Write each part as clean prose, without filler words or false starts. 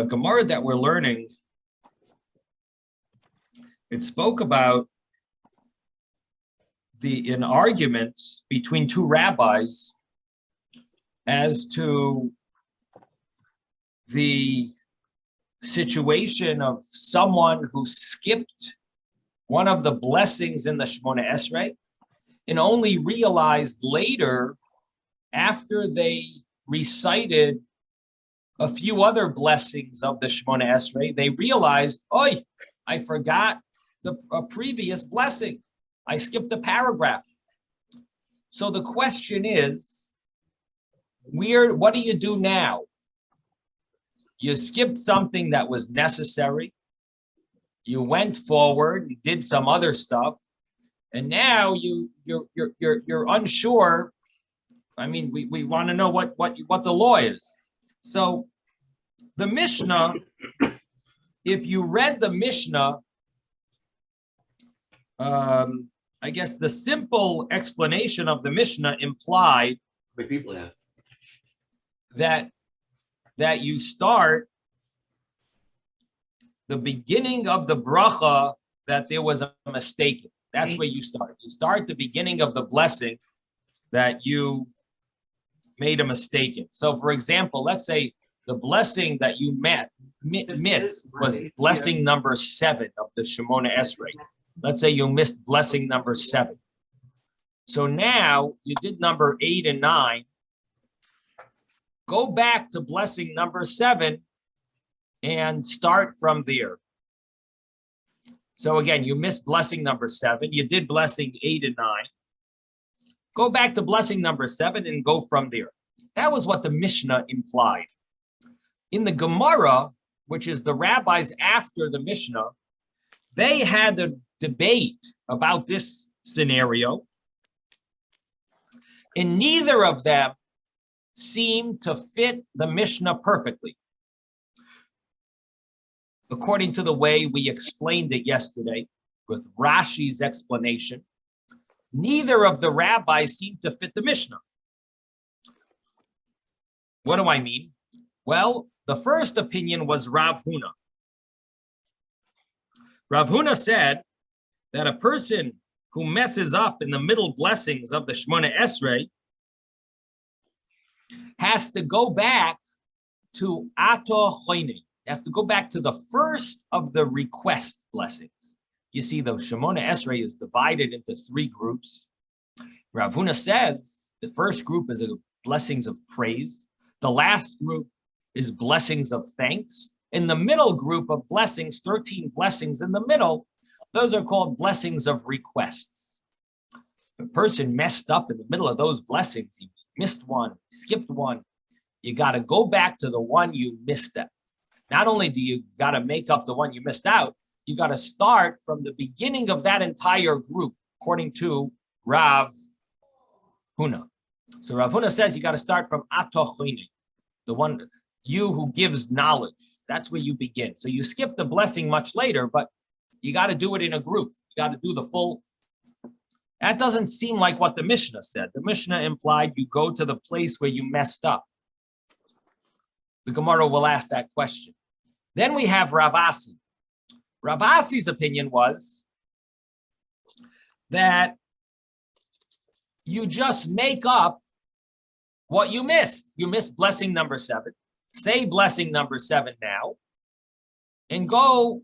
Gemara that we're learning, it spoke about an argument between two rabbis as to the situation of someone who skipped one of the blessings in the Shemona Esrei and only realized later, after they recited a few other blessings of the Shemona Esrei, they realized, "Oi, I forgot a previous blessing. I skipped a paragraph." So the question is, what do you do now? You skipped something that was necessary. You went forward, you did some other stuff, and now you're unsure. I mean, we want to know what the law is. So the Mishnah, if you read the Mishnah, I guess the simple explanation of the Mishnah implied that you start the beginning of the bracha that there was a mistake. That's where you start. You start the beginning of the blessing that you made a mistake in. So, for example, let's say the blessing that you missed was blessing number 7 of the Shemona Esrei. Let's say you missed blessing number 7. So now you did number 8 and 9. Go back to blessing number 7 and start from there. So again, you missed blessing number 7. You did blessing 8 and 9. Go back to blessing number 7 and go from there. That was what the Mishnah implied. In the Gemara, which is the rabbis after the Mishnah, they had a debate about this scenario, and neither of them seemed to fit the Mishnah perfectly, according to the way we explained it yesterday with Rashi's explanation. Neither of the rabbis seemed to fit the Mishnah. What do I mean? Well, the first opinion was Rav Huna. Rav Huna said that a person who messes up in the middle blessings of the Shemona Esrei has to go back to Ato Choyne, has to go back to the first of the request blessings. You see, the Shemona Esrei is divided into 3 groups. Rav Huna says the first group is blessings of praise. The last group is blessings of thanks. In the middle group of blessings, 13 blessings in the middle, those are called blessings of requests. If a person messed up in the middle of those blessings, he missed one, skipped one, you got to go back to the one you missed out. Not only do you got to make up the one you missed out, you got to start from the beginning of that entire group, according to Rav Huna. So Rav Huna says you got to start from Atochini, the one, you who gives knowledge. That's where you begin. So you skip the blessing much later, but you got to do it in a group. You got to do the full. That doesn't seem like what the Mishnah said. The Mishnah implied you go to the place where you messed up. The Gemara will ask that question. Then we have Rav Asi. Rav Asi's opinion was that you just make up what you missed. You missed blessing number 7. Say blessing number 7 now, and go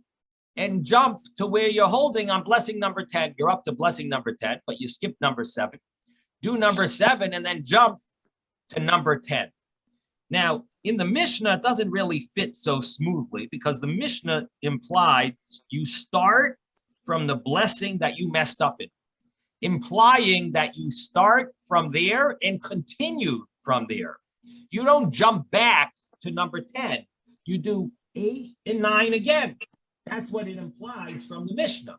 and jump to where you're holding on blessing number 10. You're up to blessing number 10, but you skipped number 7. Do number 7 and then jump to number 10. Now, in the Mishnah, it doesn't really fit so smoothly because the Mishnah implied you start from the blessing that you messed up in, implying that you start from there and continue from there. You don't jump back to number 10. You do 8 and 9 again. That's what it implies from the Mishnah.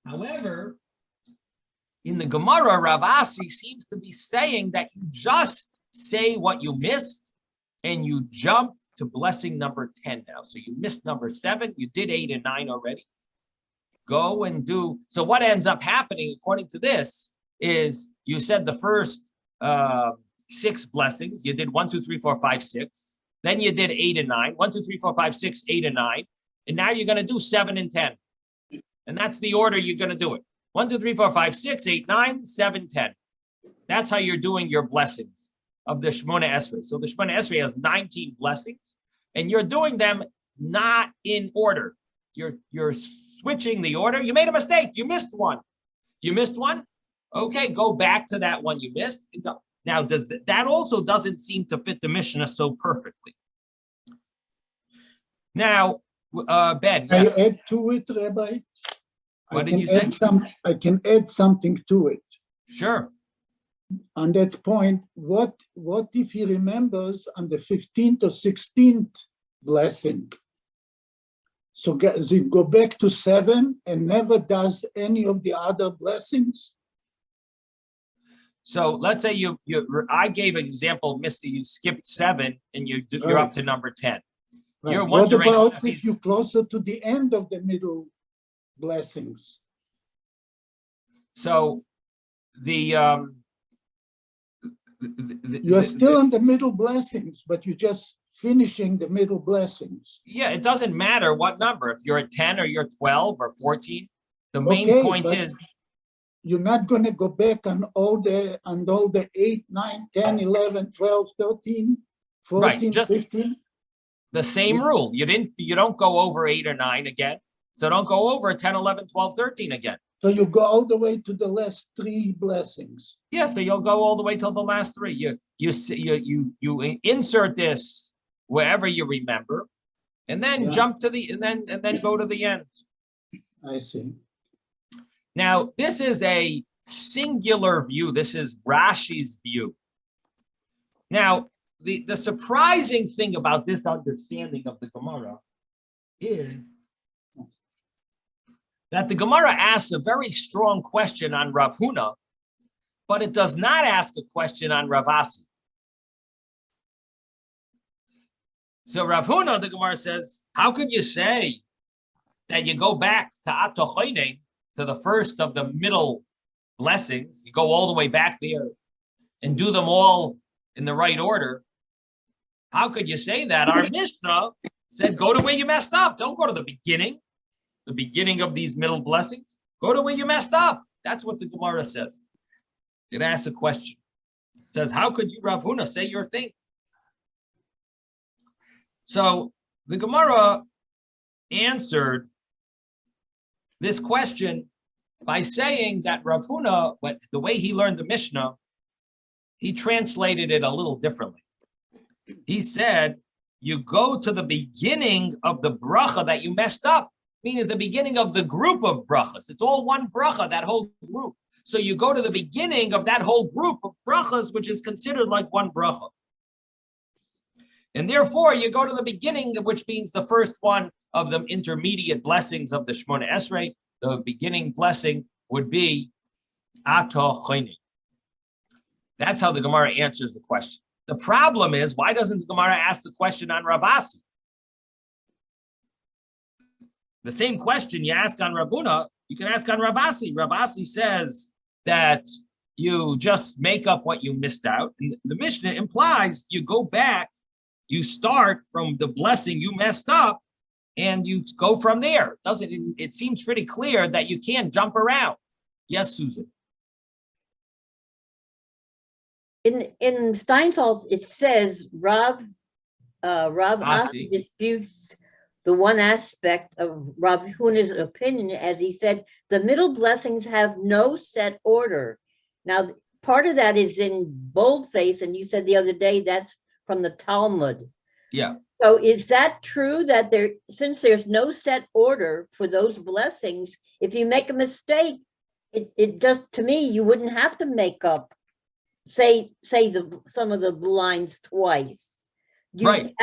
However, in the Gemara, Rav Asi seems to be saying that you just say what you missed and you jump to blessing number 10 now. So you missed number 7, you did 8 and 9 already. Go and do. So what ends up happening, according to this, is you said the first 6 blessings. You did 1, 2, 3, 4, 5, 6. Then you did 8 and 9. 1, 2, 3, 4, 5, 6, 8, and 9. And now you're going to do 7 and 10. And that's the order you're going to do it. 1, 2, 3, 4, 5, 6, 8, 9, 7, 10. That's how you're doing your blessings of the Shemona Esrei. So the Shemona Esrei has 19 blessings, and you're doing them not in order. You're switching the order. You made a mistake. You missed one. You missed one? Okay, go back to that one you missed. Now, that also doesn't seem to fit the Mishnah so perfectly. Now, Ben, yes? I add to it, Rabbi? What did you say? I can add something to it. Sure. On that point, what if he remembers on the 15th or 16th blessing? So he go back to 7 and never does any of the other blessings? So let's say I gave an example, Missy, you skipped 7 and you're up to number 10. Right. You're wondering what about if you're closer to the end of the middle blessings? So you're still in the middle blessings, but you're just finishing the middle blessings. Yeah, it doesn't matter what number, if you're at 10 or you're 12 or 14. The main point is you're not going to go back on all the 8, 9, 10, 11, 12, 13, 14, right, just 15. The same rule. You don't go over 8 or 9 again. So don't go over 10, 11, 12, 13 again. So you go all the way to the last 3 blessings. Yeah, so you'll go all the way till the last 3. You insert this wherever you remember, and then jump to and then go to the end. I see. Now, this is a singular view. This is Rashi's view. Now, the surprising thing about this understanding of the Gemara is that the Gemara asks a very strong question on Rav Huna, but it does not ask a question on Rav Asi. So Rav Huna, the Gemara says, how could you say that you go back to Atochoine, to the first of the middle blessings, you go all the way back there and do them all in the right order? How could you say that? Our Mishnah said, go to where you messed up. Don't go to the beginning of these middle blessings. Go to where you messed up. That's what the Gemara says. It asks a question. It says, how could you, Rav Huna, say your thing? So the Gemara answered this question by saying that Rav Huna, the way he learned the Mishnah, he translated it a little differently. He said, you go to the beginning of the bracha that you messed up, meaning the beginning of the group of brachas. It's all one bracha, that whole group. So you go to the beginning of that whole group of brachas, which is considered like one bracha. And therefore, you go to the beginning, which means the first one of the intermediate blessings of the Shemona Esrei. The beginning blessing would be Ato Choyni. That's how the Gemara answers the question. The problem is, why doesn't the Gemara ask the question on Rav Asi? The same question you ask on Rav Huna, you can ask on Rav Asi. Rav Asi says that you just make up what you missed out. And the Mishnah implies you go back, you start from the blessing you messed up, and you go from there. It seems pretty clear that you can't jump around. Yes, Susan. In Steinsaltz, it says Rav Asi disputes the one aspect of Rav Huna's opinion, as he said, the middle blessings have no set order. Now, part of that is in boldface, and you said the other day that's from the Talmud. Yeah. So is that true that since there's no set order for those blessings, if you make a mistake, it just, to me, you wouldn't have to make up, say some of the lines twice. Right.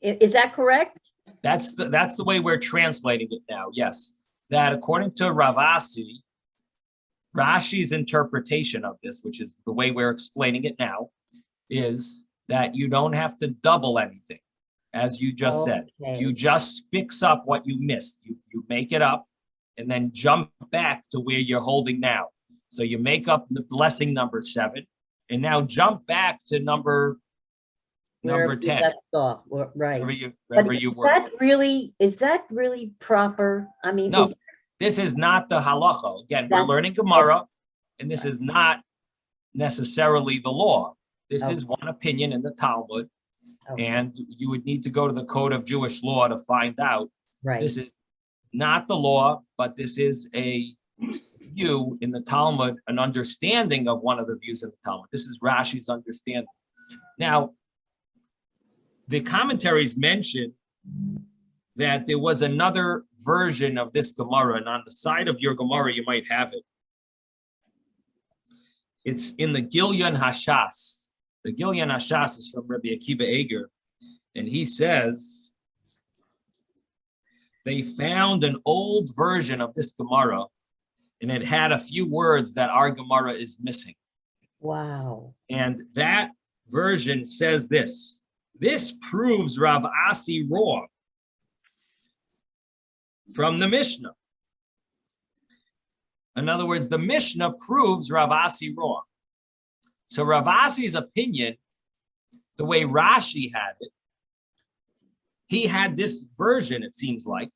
Is that correct? That's the way we're translating it now. Yes, that according to Rav Asi, Rashi's interpretation of this, which is the way we're explaining it now, is that you don't have to double anything, as you just said. You just fix up what you missed. You make it up and then jump back to where you're holding now. So you make up the blessing number 7 and now jump back to number number wherever you 10. left off, right. Wherever you were. Is that really proper? I mean, No, this is not the halacha. Again, we're learning Gemara, and this is not necessarily the law. This is one opinion in the Talmud, and you would need to go to the Code of Jewish Law to find out. Right. This is not the law, but this is a view in the Talmud, an understanding of one of the views in the Talmud. This is Rashi's understanding. Now, the commentaries mention that there was another version of this Gemara, and on the side of your Gemara, you might have it. It's in the Gilyon Hashas. The Gilyon Hashas is from Rabbi Akiva Eger, and he says they found an old version of this Gemara, and it had a few words that our Gemara is missing. Wow. And that version says this. This proves Rav Asi wrong from the Mishnah. In other words, the Mishnah proves Rav Asi wrong. So Rav Asi's opinion, the way Rashi had it, he had this version, it seems like,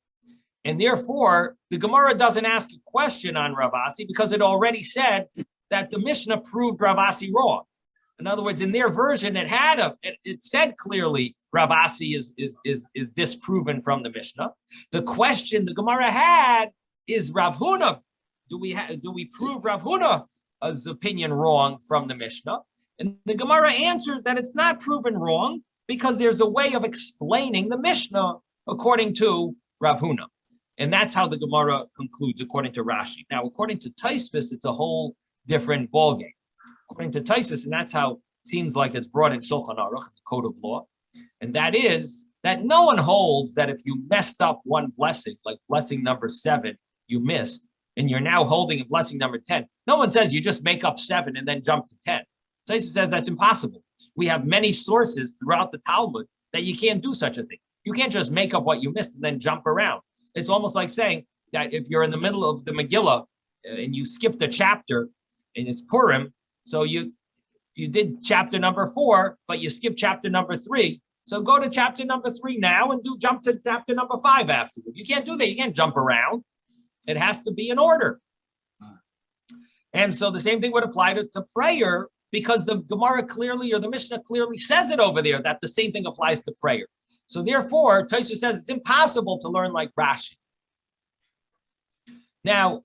and therefore the Gemara doesn't ask a question on Rav Asi because it already said that the Mishnah proved Rav Asi wrong. In other words, in their version, it said clearly Rav Asi is disproven from the Mishnah. The question the Gemara had is Rav Huna. Do we prove Rav Huna's opinion wrong from the Mishnah? And the Gemara answers that it's not proven wrong because there's a way of explaining the Mishnah according to Rav Huna. And that's how the Gemara concludes according to Rashi. Now, according to Tosfos, it's a whole different ballgame. According to Tosfos, and that's how it seems like it's brought in Shulchan Aruch, the Code of Law, and that is that no one holds that if you messed up one blessing, like blessing number 7, you missed, and you're now holding a blessing number 10. No one says you just make up 7 and then jump to 10. Tosfos says that's impossible. We have many sources throughout the Talmud that you can't do such a thing. You can't just make up what you missed and then jump around. It's almost like saying that if you're in the middle of the Megillah and you skipped a chapter and it's Purim, so you did chapter number 4, but you skipped chapter number 3. So go to chapter number 3 now and jump to chapter number 5 afterwards. You can't do that. You can't jump around. It has to be in order. And so the same thing would apply to prayer because the Gemara clearly, or the Mishnah clearly says it over there, that the same thing applies to prayer. So therefore, Tosfos says it's impossible to learn like Rashi. Now,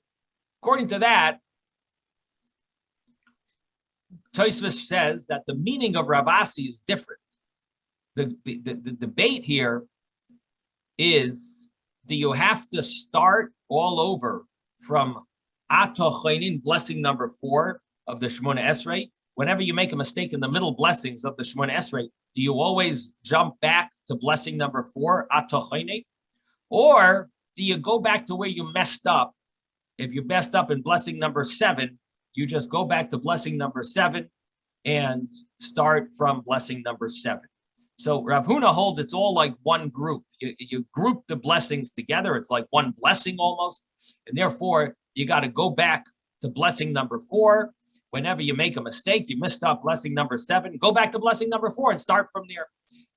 according to that, Tosfos says that the meaning of Rav Asi is different. The debate here is, do you have to start all over from Ato Choinin, blessing number 4 of the Shemona Esrei? Whenever you make a mistake in the middle blessings of the Shemona Esrei, do you always jump back to blessing number 4, Ato Choinin? Or do you go back to where you messed up? If you messed up in blessing number 7, you just go back to blessing number 7 and start from blessing number 7. So Rav Huna holds it's all like one group. You group the blessings together. It's like one blessing almost. And therefore, you got to go back to blessing number 4. Whenever you make a mistake, you missed up blessing number 7, go back to blessing number 4 and start from there.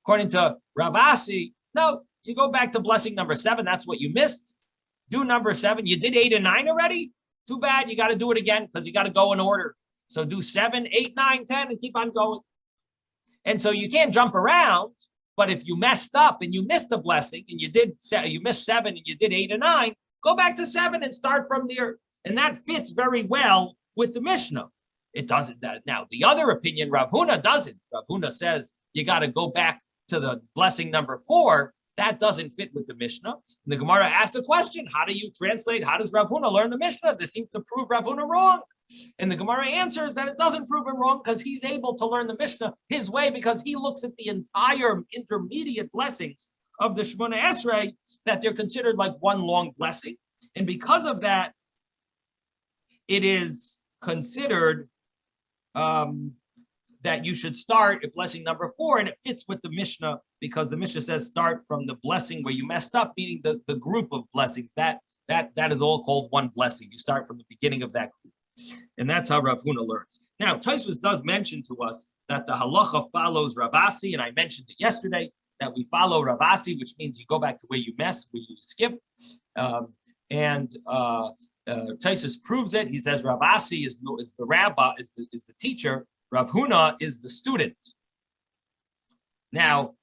According to Rav Asi, no, you go back to blessing number 7. That's what you missed. Do number 7. You did 8 and 9 already? Too bad. You got to do it again because you got to go in order. So do 7, 8, 9, 10, and keep on going. And so you can't jump around. But if you messed up and you missed a blessing and you missed 7 and you did 8 and 9, go back to 7 and start from there. And that fits very well with the Mishnah. It doesn't. Now, the other opinion, Rav Huna doesn't. Rav Huna says you got to go back to the blessing number 4. That doesn't fit with the Mishnah. And the Gemara asks a question, how do you translate? How does Rav Huna learn the Mishnah? This seems to prove Rav Huna wrong. And the Gemara answers that it doesn't prove him wrong because he's able to learn the Mishnah his way because he looks at the entire intermediate blessings of the Shemona Esrei, that they're considered like one long blessing. And because of that, it is considered that you should start at blessing number 4, and it fits with the Mishnah because the Mishnah says start from the blessing where you messed up, meaning the group of blessings. That is all called one blessing. You start from the beginning of that group. And that's how Rav Huna learns. Now, Tosfos does mention to us that the halacha follows Rav Asi, and I mentioned it yesterday, that we follow Rav Asi, which means you go back to where you skip. Taisus proves it. He says Rav Asi is the rabbi, is the teacher. Rav Huna is the student. Now,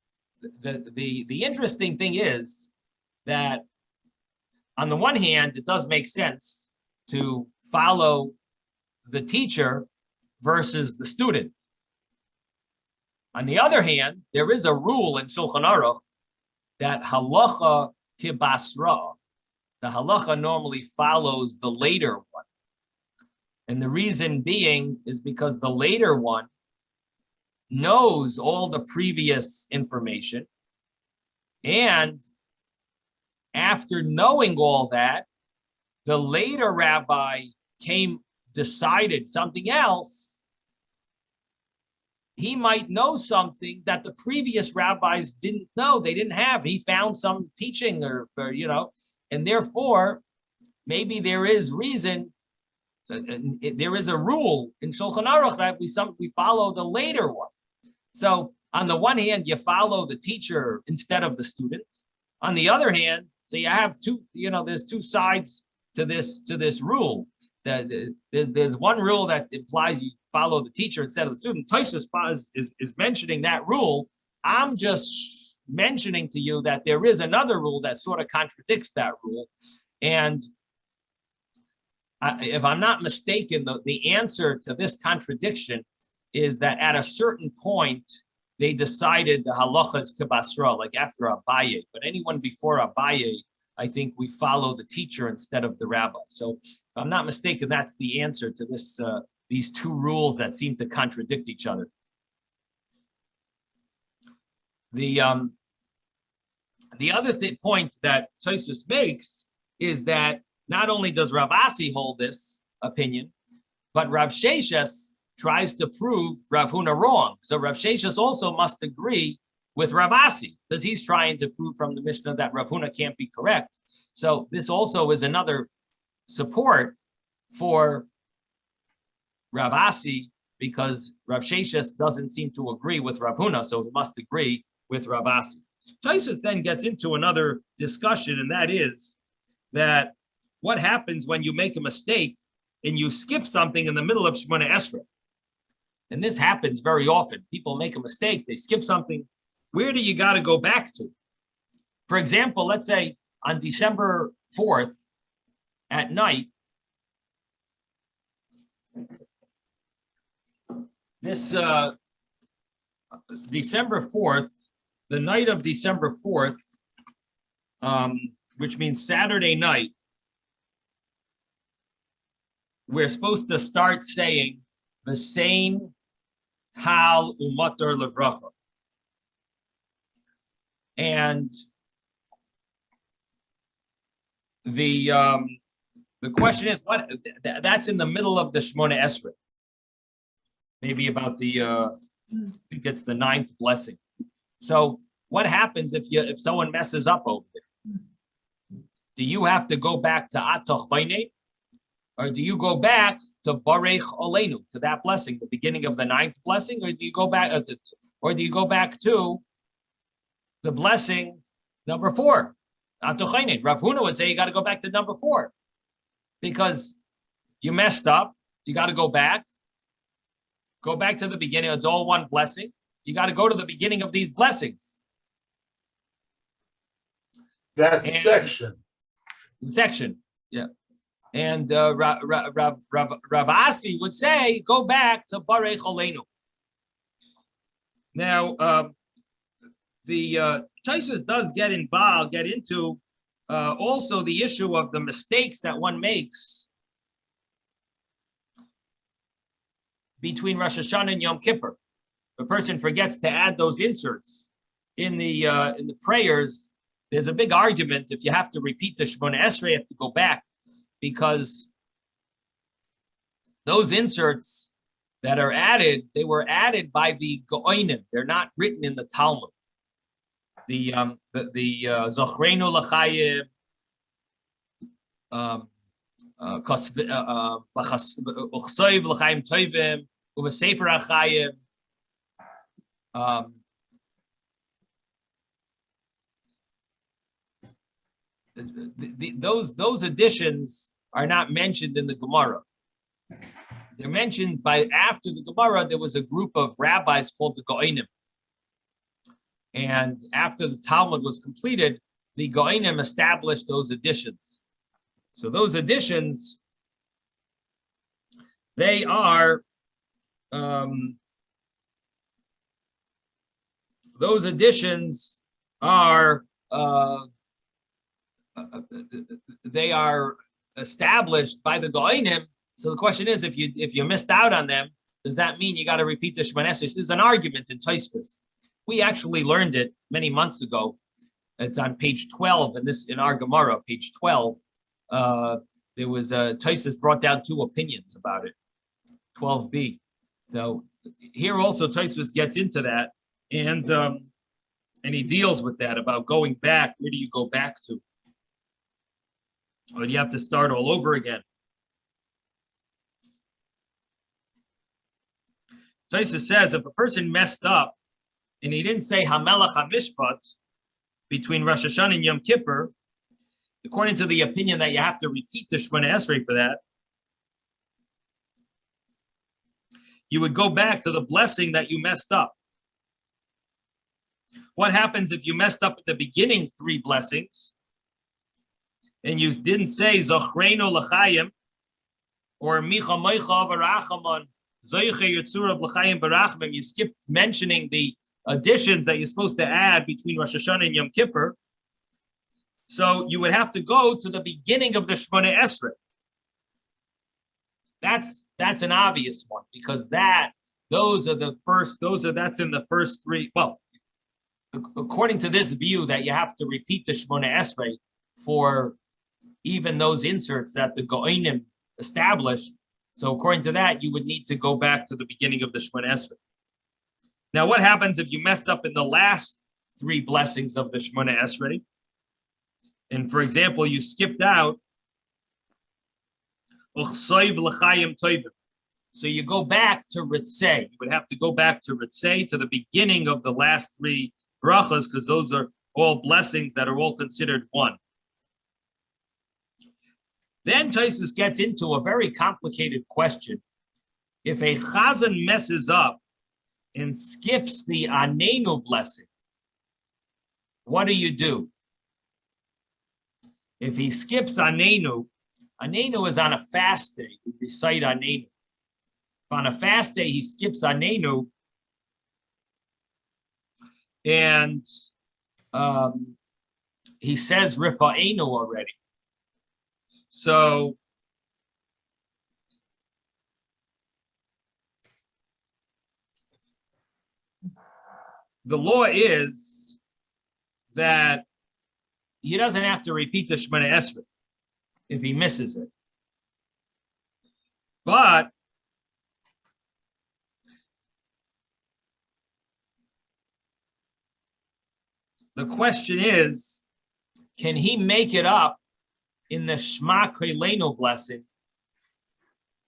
the interesting thing is that on the one hand, it does make sense to follow the teacher versus the student. On the other hand, there is a rule in Shulchan Aruch that halacha kibasra, the halacha normally follows the later one. And the reason being is because the later one knows all the previous information. And after knowing all that, the later rabbi decided something else. He might know something that the previous rabbis didn't know. They didn't have. He found some teaching and therefore maybe there is reason. There is a rule in Shulchan Aruch that we follow the later one. So on the one hand, you follow the teacher instead of the student. On the other hand, so you have there's two sides to this rule. There's one rule that implies you follow the teacher instead of the student. Taisus is mentioning that rule. I'm just mentioning to you that there is another rule that sort of contradicts that rule. And if I'm not mistaken, the answer to this contradiction is that at a certain point, they decided the halacha is kibasra, like after Abaye. But anyone before Abaye, I think we follow the teacher instead of the rabbi. So if I'm not mistaken, that's the answer to this these two rules that seem to contradict each other. The other point that Tosfos makes is that not only does Rav Asi hold this opinion, but Rav Sheshes tries to prove Rav Huna wrong. So Rav Sheshes also must agree with Rav Asi because he's trying to prove from the Mishnah that Rav Huna can't be correct. So this also is another support for Rav Asi because Rav Sheshes doesn't seem to agree with Rav Huna, so he must agree with Rav Asi. Tosfos then gets into another discussion, and that is that what happens when you make a mistake and you skip something in the middle of Shemona Esrei. And this happens very often. People make a mistake, they skip something. Where do you got to go back to? For example, let's say on December 4th at night, this December 4th, the night of December 4th, which means Saturday night, we're supposed to start saying the same Hal Umatar Levracha. And the question is, what that's in the middle of the Shemona Esrei. Maybe about I think it's the 9th blessing. So what happens if someone messes up over there? Do you have to go back to Atoch Chayne? Or do you go back to Barech Oleinu, to that blessing, the beginning of the 9th blessing? Or do you go back to the blessing number 4? Atoch Chayne. Rav Huna would say you got to go back to number 4 because you messed up. You got to go back to the beginning. It's all one blessing. You got to go to the beginning of these blessings. That's the section. The section, yeah. And Rav Asi would say, go back to Barech Oleinu. Now, the Tosfos does get into also the issue of the mistakes that one makes between Rosh Hashanah and Yom Kippur. The person forgets to add those inserts in the prayers. There's a big argument if you have to repeat the Shemona Esrei, you have to go back because those inserts that are added, they were added by the Go'onim. They're not written in the Talmud. The Zochreinu L'Chayim, Uchsoiv L'Chaim Tovim, Uvesefer HaChayim, those additions are not mentioned in the Gemara. They're mentioned by after the Gemara. There was a group of rabbis called the Goinim, and after the Talmud was completed, the Goinim established those additions. So those additions, they are those additions are they are established by the Goinim. So the question is, if you missed out on them, does that mean you got to repeat the Shemona Esrei? This is an argument in Tosfos. We actually learned it many months ago. It's on page 12, and this in our Gemara, page 12. There was Tosfos brought down two opinions about it, 12b. So here also Tosfos gets into that, and he deals with that about going back. Where do you go back to? Or do you have to start all over again? Tosfos says if a person messed up and he didn't say Hamelach HaMishpat between Rosh Hashanah and Yom Kippur, according to the opinion that you have to repeat the Shemona Esrei for that, you would go back to the blessing that you messed up. What happens if you messed up at the beginning three blessings and you didn't say Zochreinu L'chaim or Micha Moicha Barachamon Zoiche Yitzurav L'chaim Barachmim? You skipped mentioning the additions that you're supposed to add between Rosh Hashanah and Yom Kippur. So you would have to go to the beginning of the Shemona Esrei. That's an obvious one, because that's in the first three. Well, according to this view that you have to repeat the Shemona Esrei for even those inserts that the Goinim established. So according to that, you would need to go back to the beginning of the Shemona Esrei. Now, what happens if you messed up in the last three blessings of the Shemona Esrei? And for example, you skipped out Uchsoiv L'chaim Toivim. So you go back to Ritzei. You would have to go back to Ritzei, to the beginning of the last three brachas, because those are all blessings that are all considered one. Then Tosfos gets into a very complicated question. If a chazan messes up and skips the Anenu blessing, what do? If he skips Anenu is on a fast day. We recite Anenu. If on a fast day he skips Anenu, and he says Rifa'enu already. So the law is that he doesn't have to repeat the Shemona Esrei if he misses it. But the question is, can he make it up in the Shema Kreilenu blessing,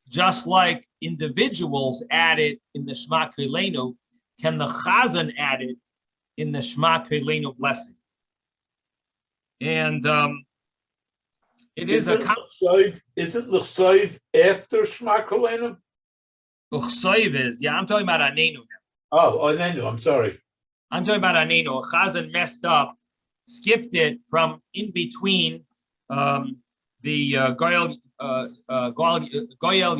just like individuals add it in the Shema Kreilenu? Can the Chazan add it in the Shema Kreilenu blessing? And is it L'chsoiv after Shema Kreilenu? L'chsoiv is, yeah, I'm talking about Anenu now. Oh, Anenu, I'm sorry. I'm talking about Anenu. A Chazan messed up, skipped it from in between the Goyel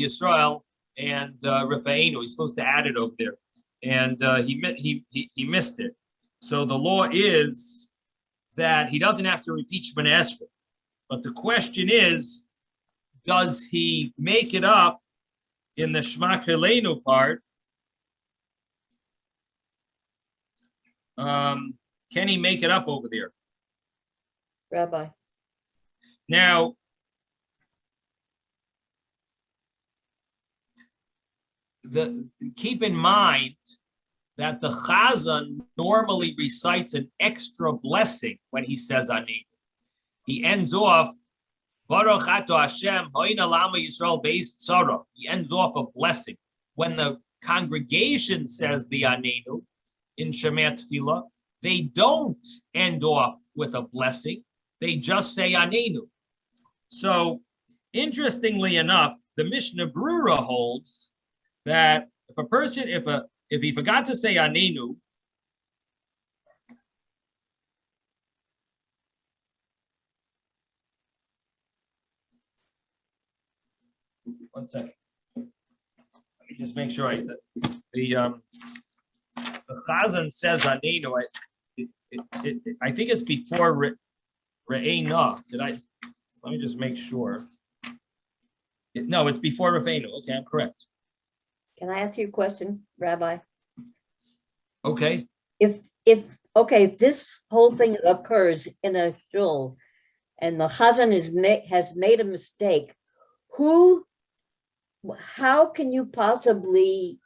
Yisrael and Rifa'enu. He's supposed to add it over there, and he missed it. So the law is that he doesn't have to repeat Shemona Esrei. But the question is, does he make it up in the Shema Kreilenu part? Can he make it up over there? Rabbi. Now, keep in mind that the Chazan normally recites an extra blessing when he says Anenu. He ends off Baruch Ato Hashem Hoina Lama Yisrael Beis Tzara. He ends off a blessing. When the congregation says the Anenu, in Shemat Tefillah, they don't end off with a blessing. They just say Anenu. So interestingly enough, the Mishnah Brura holds that if a person, if he forgot to say Anenu, one second. Let me just make sure the Chazan says Anenu. I think it's before Re'ena. Let me just make sure. No, it's before Re'enu. Okay, I'm correct. Can I ask you a question, Rabbi? Okay. If this whole thing occurs in a shul and the Chazan has made a mistake, how can you possibly,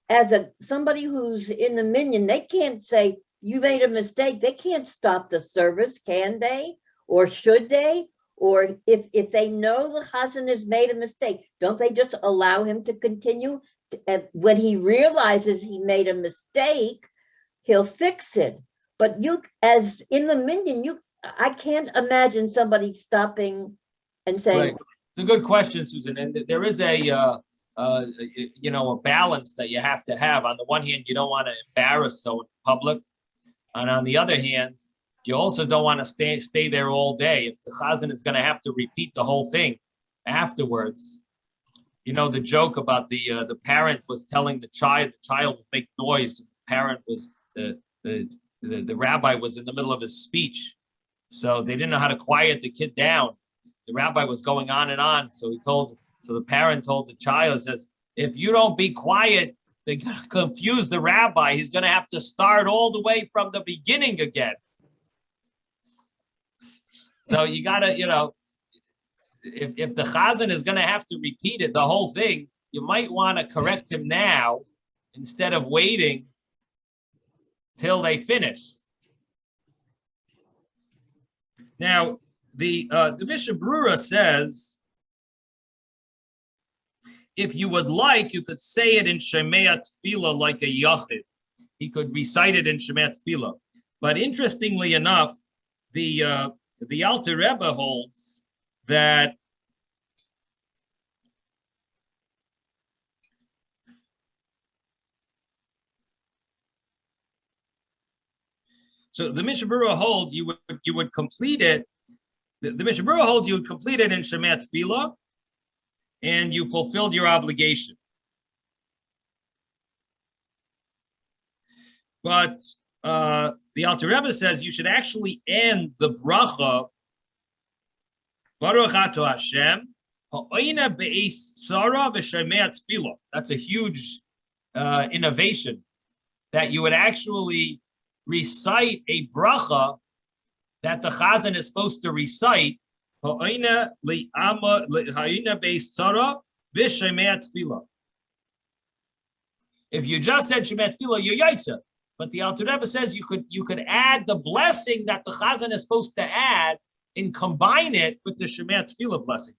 as somebody who's in the minyan, they can't say you made a mistake. They can't stop the service, can they? Or should they? Or if they know the Chazan has made a mistake, don't they just allow him to continue? When he realizes he made a mistake, he'll fix it. But as in the minyan, I can't imagine somebody stopping and saying. Right. It's a good question, Susan. And there is a balance that you have to have. On the one hand, you don't want to embarrass someone in public, and on the other hand, you also don't want to stay there all day. If the Chazan is going to have to repeat the whole thing afterwards, the joke about the parent was telling the child was making noise. The parent was the rabbi was in the middle of his speech, so they didn't know how to quiet the kid down. The rabbi was going on and on, so the parent told the child, says, if you don't be quiet, they're going to confuse the rabbi. He's going to have to start all the way from the beginning again. So you got to, if the Chazan is going to have to repeat it, the whole thing, you might want to correct him now instead of waiting till they finish. Now, the Mishnah Brura says, if you would like, you could say it in Shemea Tefillah like a Yachid. He could recite it in Shemea Tefillah. But interestingly enough, the Alter Rebbe holds that so the Mishnah Brura holds you would complete it. The Mishnah Brura holds you would complete it in Shemea Tefillah, and you fulfilled your obligation. But the Alter Rebbe says you should actually end the bracha Baruch Ato Hashem ha'oina be'es tzara v'shemea tefillah. That's a huge innovation, that you would actually recite a bracha that the Chazan is supposed to recite. Ha'oina be'es tzara v'shemea tefillah. If you just said Shemea Tefillah, you're yaitza. But the Alter Rebbe says you could add the blessing that the Chazan is supposed to add and combine it with the Shemea Tefillah blessing.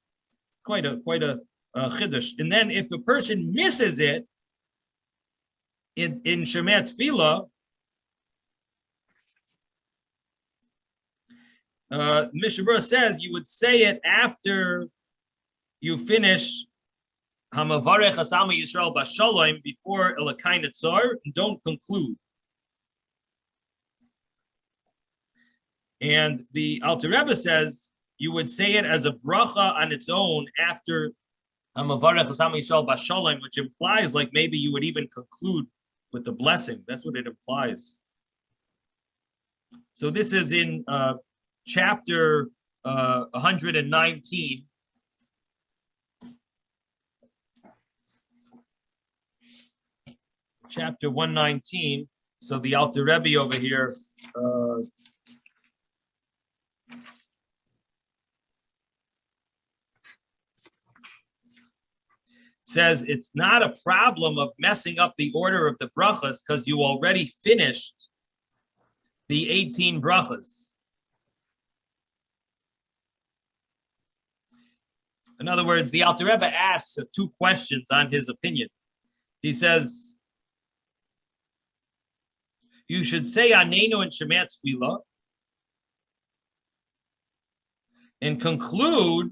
Quite a chiddush. And then if the person misses it in Shemea Tefillah, Mishnah Brura says you would say it after you finish Hamavarech Asama Yisrael Bashalom before Elakai Netzar, and don't conclude. And the Alter Rebbe says you would say it as a bracha on its own after Hamavarech Asama Yisrael Bashalom, which implies like maybe you would even conclude with the blessing. That's what it implies. So this is in chapter 119. Chapter 119. So the Alter Rebbe over here says it's not a problem of messing up the order of the brachas because you already finished the 18 brachas. In other words, the Alter Rebbe asks two questions on his opinion. He says, you should say Anenu and Shemat Tefillah and conclude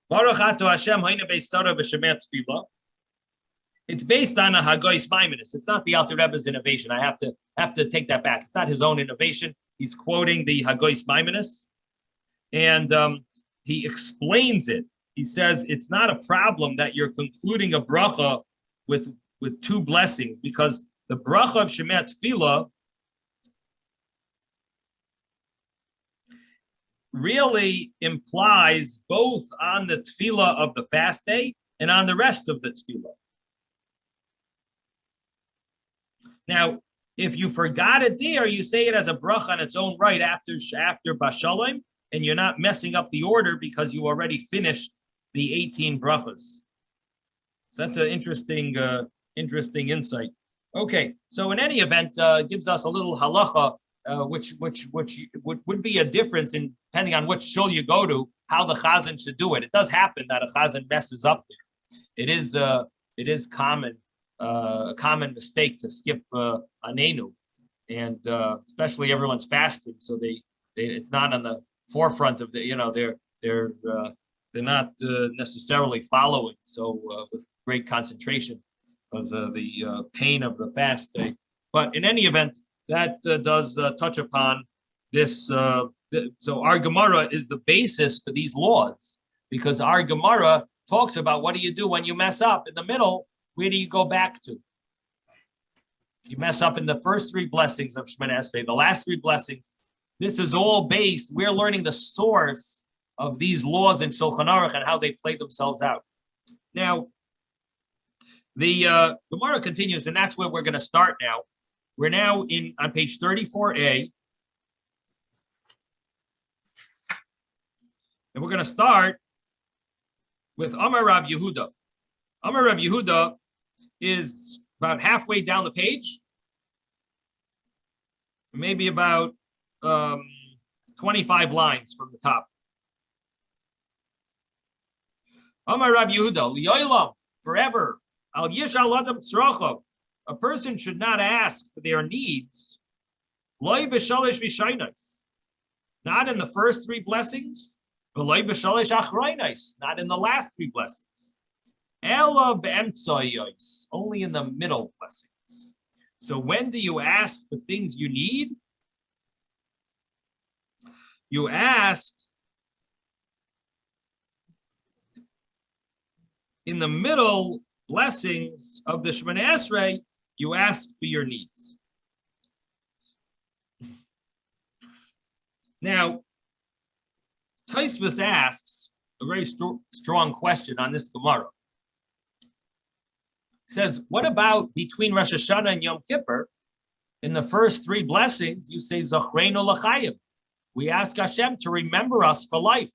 Baruch Ato Hashem Hainu Beisara B'Shemat Tefillah. It's based on a Hagoyis Maimonides. It's not the Alter Rebbe's innovation. I have to take that back. It's not his own innovation. He's quoting the Hagoyis Maimonides, and he explains it. He says it's not a problem that you're concluding a bracha with two blessings, because the bracha of Shemat Tefillah really implies both on the tefillah of the fast day and on the rest of the tefillah. Now, if you forgot it there, you say it as a bracha on its own right after Bashalom, and you're not messing up the order because you already finished the 18 brachas. So that's an interesting insight. Okay, so in any event, gives us a little halacha, which would be a difference in depending on which shul you go to, how the chazan should do it. It does happen that a chazan messes up there. It is common. A common mistake to skip Anenu, and especially everyone's fasting, so they it's not on the forefront of the they're not necessarily following with great concentration because of the pain of the fast day. But in any event, that does touch upon this. So our Gemara is the basis for these laws, because our Gemara talks about what do you do when you mess up in the middle. Where do you go back to? You mess up in the first three blessings of Shemoneh Esrei, the last three blessings. This is all based, we're learning the source of these laws in Shulchan Aruch and how they play themselves out. Now, the Gemara continues, and that's where we're going to start now. We're now on page 34a. And we're going to start with Amar Rav Yehuda. Amar Rav Yehuda is about halfway down the page, maybe about 25 lines from the top. Amar Rav Yehuda, li'olam, forever, al yishal adam tzrochav, a person should not ask for their needs, loy b'shalish v'shainos, not in the first three blessings, but loy b'shalish achraynos, not in the last three blessings. Ela be'emtzoyos, only in the middle blessings. So when do you ask for things you need? You ask in the middle blessings of the Shemoneh Esrei, you ask for your needs. Now, Tosfos asks a very strong question on this Gemara. Says, what about between Rosh Hashanah and Yom Kippur? In the first three blessings, you say, Zachreinu l'chayim. We ask Hashem to remember us for life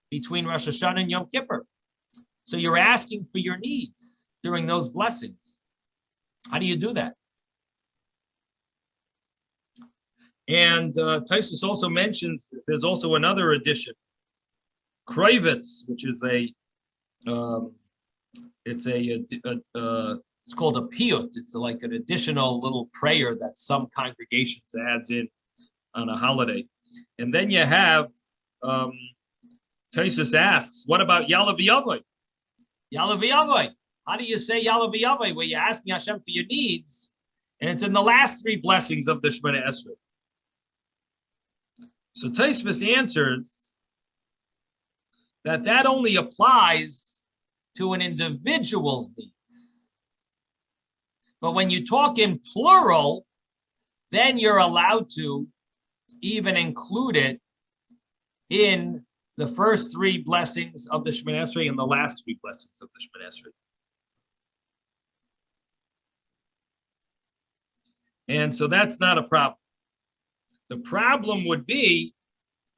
between Rosh Hashanah and Yom Kippur. So you're asking for your needs during those blessings. How do you do that? And Tosfos also mentions there's also another addition, Kravitz, which is it's called a piyut. It's like an additional little prayer that some congregations adds in on a holiday. And then you have, Tosfos asks, what about Ya'aleh V'yavoy? Ya'aleh V'yavoy. How do you say Ya'aleh V'yavoy where you're asking Hashem for your needs? And it's in the last three blessings of the Shemoneh Esrei. So Tosfos answers that only applies to an individual's needs. But when you talk in plural, then you're allowed to even include it in the first three blessings of the Shemoneh Esrei and the last three blessings of the Shemoneh Esrei. And so that's not a problem. The problem would be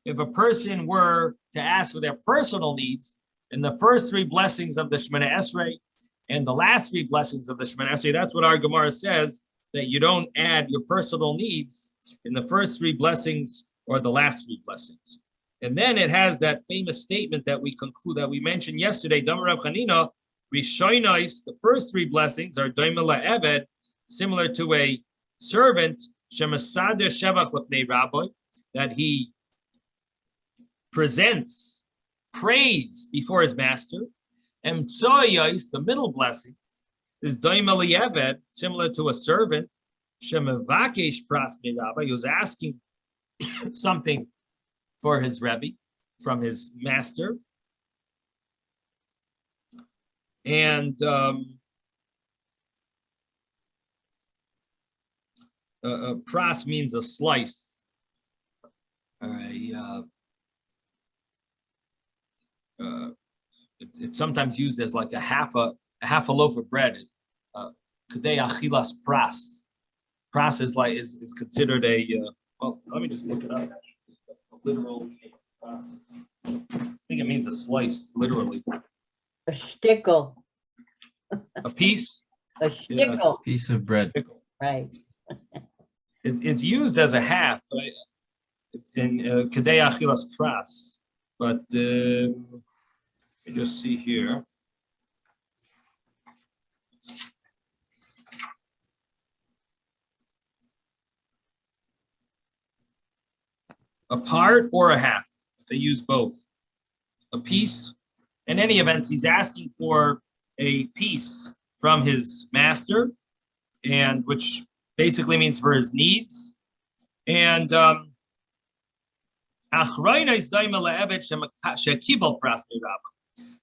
if a person were to ask for their personal needs in the first three blessings of the Shemoneh Esrei and the last three blessings of the Shemoneh Esrei. That's what our Gemara says, that you don't add your personal needs in the first three blessings or the last three blessings. And then it has that famous statement that we mentioned yesterday, Damar Rav Chanina, Rishonos, the first three blessings are doimela eved, similar to a servant, shemasader shevach lefnei rabbi, that he presents praise before his master. And tzoyos, the middle blessing, is doimeli eved, similar to a servant, shemavakesh pras rabbi, who's asking something for his rebbe from his master. And pras means a slice. It's sometimes used as like a half a loaf of bread. Kadei achilas pras. Pras is considered a well. Let me just look it up. Literal pras. I think it means a slice, literally. A shtickle. A piece. A shtickle. Piece of bread. Right. It's used as a half, but in Kadei achilas pras. But let me just see here. A part or a half. They use both. A piece. In any event, he's asking for a piece from his master, and which basically means for his needs. And the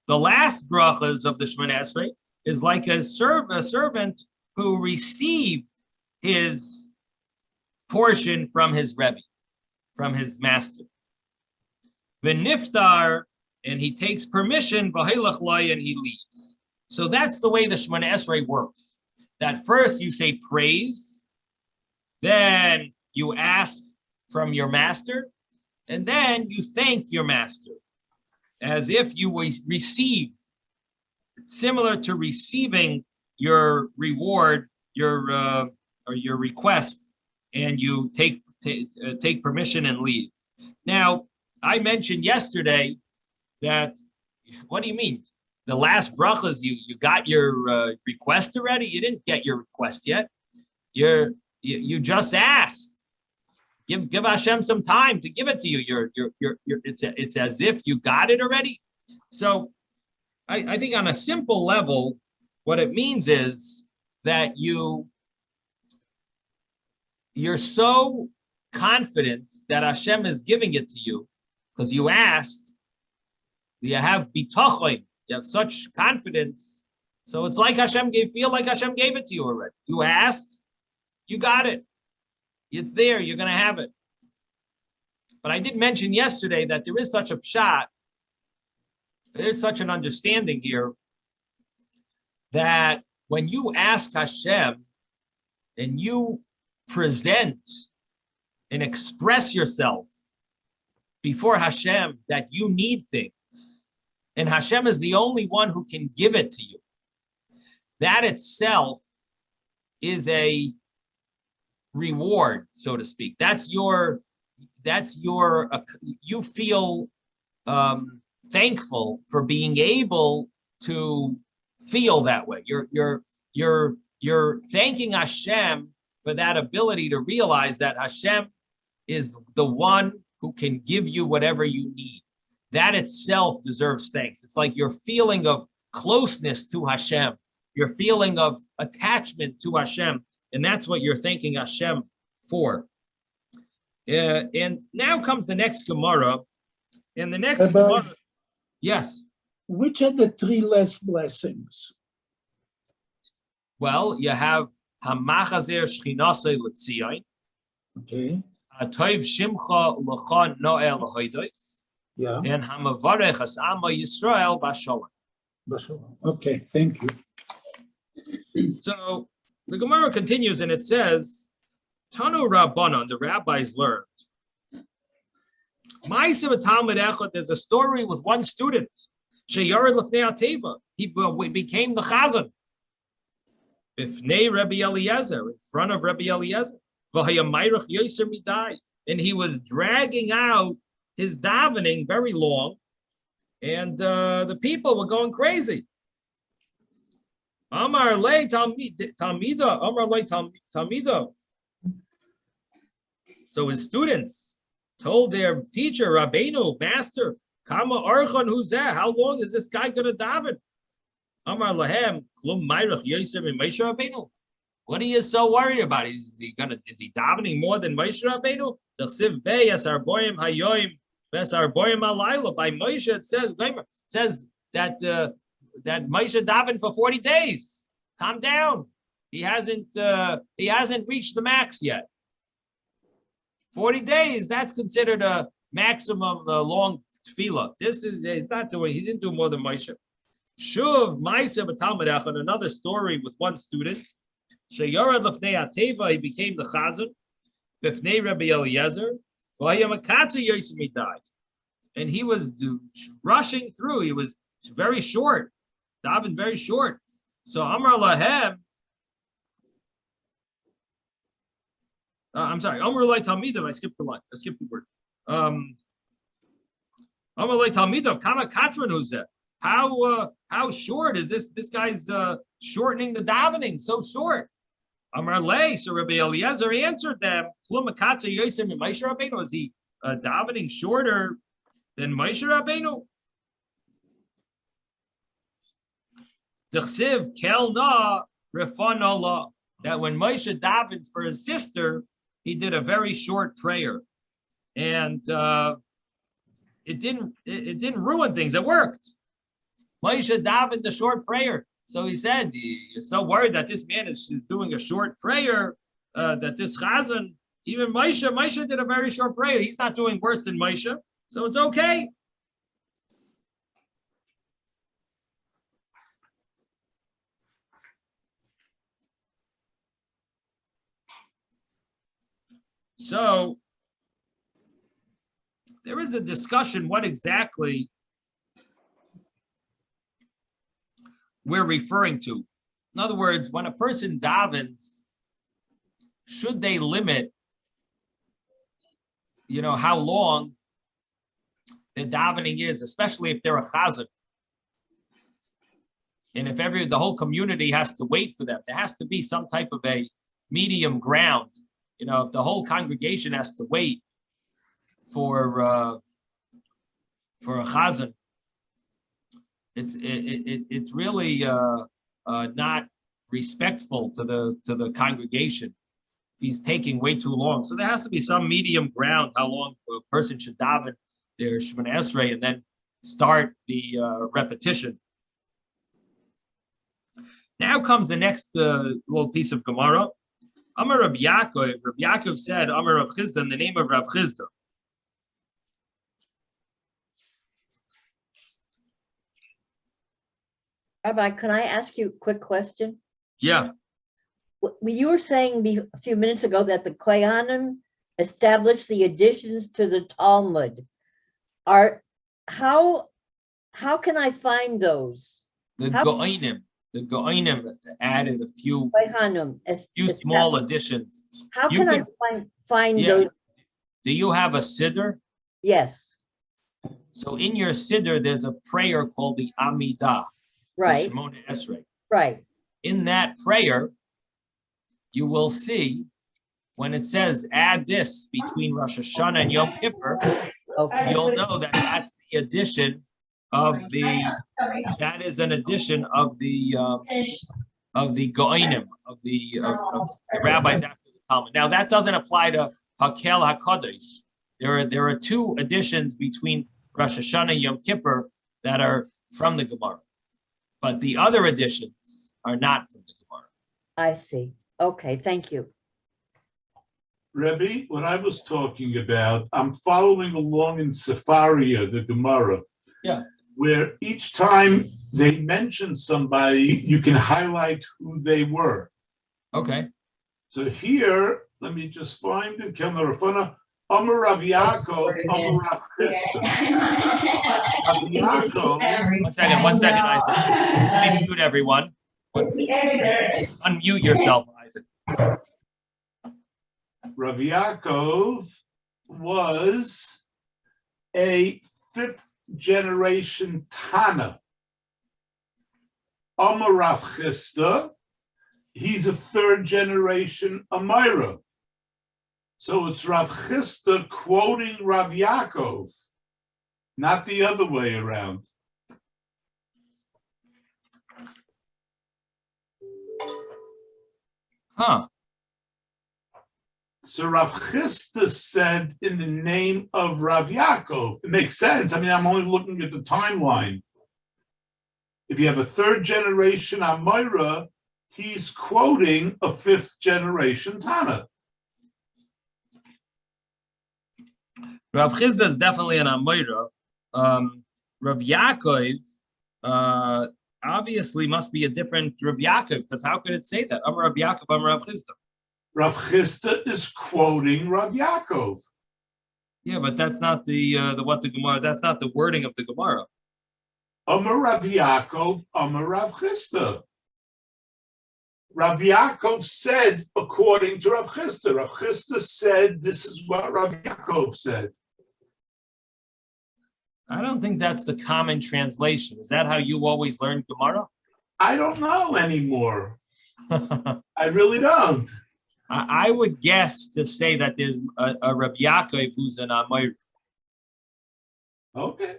last brachas of the Shemoneh Esrei is like a servant who received his portion from his rebbe, from his master. V'niftar, and he takes permission, v'hailach loy, and he leaves. So that's the way the Shemoneh Esrei works. That first you say praise, then you ask from your master, and then you thank your master as if you received. It's similar to receiving your reward, your request, and you take permission and leave. Now, I mentioned yesterday that, what do you mean? The last brachas, you got your request already? You didn't get your request yet. You just asked. Give Hashem some time to give it to you. It's as if you got it already. So I think on a simple level, what it means is that you're so confident that Hashem is giving it to you because you asked. You have bitachon. You have such confidence. So it's like feel like Hashem gave it to you already. You asked, you got it. It's there, you're going to have it. But I did mention yesterday that there is such a pshat, there's such an understanding here that when you ask Hashem and you present and express yourself before Hashem that you need things, and Hashem is the only one who can give it to you, that itself is a reward, so to speak. You feel thankful for being able to feel that way. You're thanking Hashem for that ability to realize that Hashem is the one who can give you whatever you need. That itself deserves thanks. It's like your feeling of closeness to Hashem, your feeling of attachment to Hashem, and that's what you're thanking Hashem for. And now comes the next Gemara. And the next Gemara, yes. Which are the three last blessings? Well, you have Hamachazer Shchinasei L'Tzion. Okay. Atoiv Shimcha L'cha Noel L'Hoidos. Yeah. And Hamavarech As Ama Yisrael Bashalom. Okay, thank you. So the Gemara continues and it says, Tanu Rabbanon, the rabbis learned. There's a story with one student. He became the chazan. Bifnei Rabbi Eliezer, in front of Rabbi Eliezer. And he was dragging out his davening very long. And the people were going crazy. Amar le Talmida, Amar le Talmida. So his students told their teacher, Rabbeinu, master, Kama Archon Huzeh, how long is this guy going to daven? Amar lahem, Klum Mayrach Yosef and Moshe Rabbeinu. What are you so worried about? Is he davening more than Moshe Rabbeinu? The Chsiv Bey Asar Boyim Hayoim Asar Boyim Alayla. By Moshe it says that that Moshe davened for 40 days. Calm down. He hasn't reached the max yet. 40 days, that's considered a maximum long tefillah. This is, he's not doing, he didn't do more than Moshe. Shuv, Maisa B'Talmidach, and another story with one student. Sheyarad Lefnei Ateva, he became the Chazan. B'Fnei Rabbi Eliezer. V'Hayamakatzu Yosim died. And he was rushing through. He was very short. Daven very short. So Amar Lahem, I'm sorry, Amar Lai Talmidim, I skipped the line. I skipped the word. Amar Lai Talmidim, Kama Katran Huzeh. How short is this? This guy's shortening the davening, so short. Amar Lai, so Rabbi Eliezer answered them, Klum Makatza Yosem and Moshe Rabbeinu. Is he davening shorter than Moshe Rabbeinu? D'chsiv kel na refan Allah, that when Moshe davened for his sister, he did a very short prayer, and it didn't ruin things. It worked. Moshe davened the short prayer, so he said, "You're so worried that this man is doing a short prayer, that this chazan, even Moshe did a very short prayer. He's not doing worse than Moshe, so it's okay." So there is a discussion what exactly we're referring to. In other words, when a person davens, should they limit, how long the davening is, especially if they're a chazan. And if the whole community has to wait for them, there has to be some type of a medium ground. If the whole congregation has to wait for a chazan, it's really not respectful to the congregation if he's taking way too long. So there has to be some medium ground how long a person should daven their Shemoneh Esrei and then start the repetition. Now comes the next little piece of Gemara. Amar Rabbi Yaakov said, Amar Rav Chizda, in the name of Rav Chizda. Rabbi, can I ask you a quick question? Yeah. You were saying a few minutes ago that the Kohanim established the additions to the Talmud. How can I find those? The Goinim added a few small additions. How can I find those? Do you have a siddur? Yes. So in your siddur, there's a prayer called the Amidah. Right. The Shemoneh Esrei. Right. In that prayer, you will see when it says add this between Rosh Hashanah and Yom Kippur, okay. You'll know that that's the addition of that is an addition of the Goinim, of the rabbis after the Talmud. Now that doesn't apply to Hakel HaKadosh. There are two additions between Rosh Hashanah and Yom Kippur that are from the Gemara, but the other additions are not from the Gemara. I see. Okay, thank you. Rebbe, what I was talking about, I'm following along in Sefaria, the Gemara. Yeah. Where each time they mention somebody, you can highlight who they were. Okay. So here, let me just find it. Kelna Rafana, Amar Rav Yaakov, Amar Rav Chizda. One second, Isaac. Let me mute everyone. Unmute yourself, Isaac. Rav Yaakov was a fifth generation Tana Amar Rav Chisda, he's a third generation Amira. So it's Rav Chisda quoting Rav Yaakov, not the other way around. Huh. So Rav Chisda said in the name of Rav Yaakov. It makes sense. I mean, I'm only looking at the timeline. If you have a third generation Amira, he's quoting a fifth generation Tana. Rav Chisda is definitely an Amira. Rav Yaakov obviously must be a different Rav Yaakov, because how could it say that? Amar Rav Yaakov, Amar Rav Chisda. Rav Chisda is quoting Rav Yaakov. Yeah, but that's not the Gemara. That's not the wording of the Gemara. Amar Rav Yaakov, Amar Rav Chisda. Rav Yaakov said according to Rav Chisda. Rav Chisda said this is what Rav Yaakov said. I don't think that's the common translation. Is that how you always learn Gemara? I don't know anymore. I really don't. I would guess to say that there's a Rav Yaakov who's an Amir. Okay.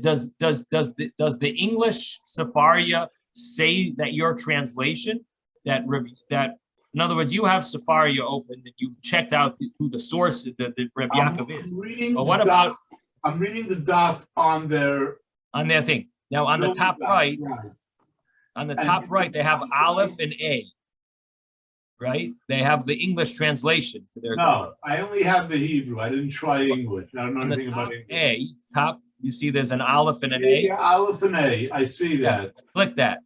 Does the English Sepharia say that your translation that in other words you have Sepharia open and you checked out who the source the Rav Yaakov is? But what about? I'm reading the daf on their thing. Now on the top right, on the top right, they have Aleph and A. Right? They have the English translation to their. No, I only have the Hebrew. I didn't try English. I don't know anything about English. Top, you see there's an Aleph and an A. A. Yeah, Aleph and A. I see that. Click that.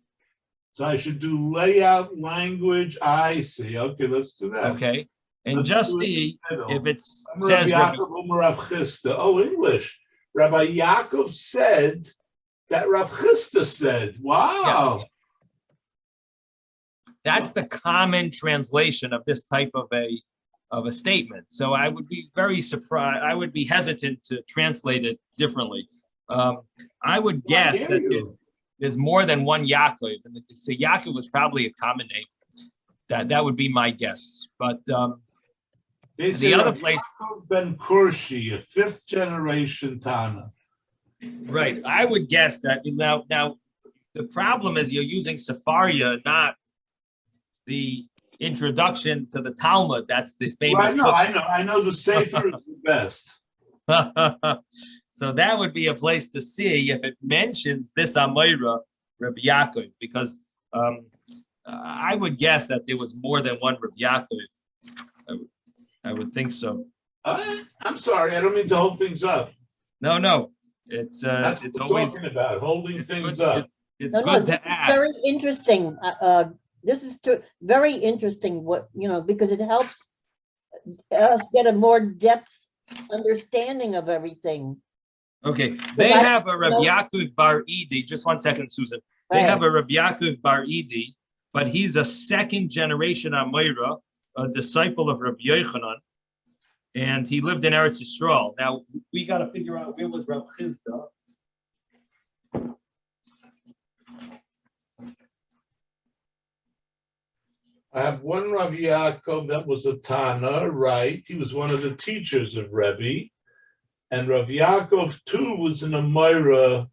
So I should do layout language. I see. Okay, let's do that. Okay. And let's just see if it says Rav Chisda. Oh, English. Rabbi Yaakov said that Rav Chisda said. Wow. Yeah. That's the common translation of this type of a statement. So I would be very surprised. I would be hesitant to translate it differently. I would guess that there's more than one Yaakov, and so Yaakov was probably a common name. That would be my guess. But the other place, Ben Kurshi, a fifth generation Tana. Right. I would guess that now the problem is you're using Sepharia, not the introduction to the Talmud. That's the famous. Well, I know. The Sefer is the best. So that would be a place to see if it mentions this Amira Rabbi Yaakov, because I would guess that there was more than one Rabbi Yaakov. I would think so. I'm sorry, I don't mean to hold things up. No, it's That's what always talking about holding things up. It's good to ask. Very interesting. This is very interesting. Because it helps us get a more depth understanding of everything. Okay, they have a Rabbi Yaakov Bar Idi. Just 1 second, Susan. They have a Rabbi Yaakov Bar Idi, but he's a second generation Amira, a disciple of Rabbi Yochanan, and he lived in Eretz Yisrael. Now we got to figure out where was Rav Chisda. I have one Rav Yaakov that was a Tana, right? He was one of the teachers of Rebbe. And Rav Yaakov too was an Amira,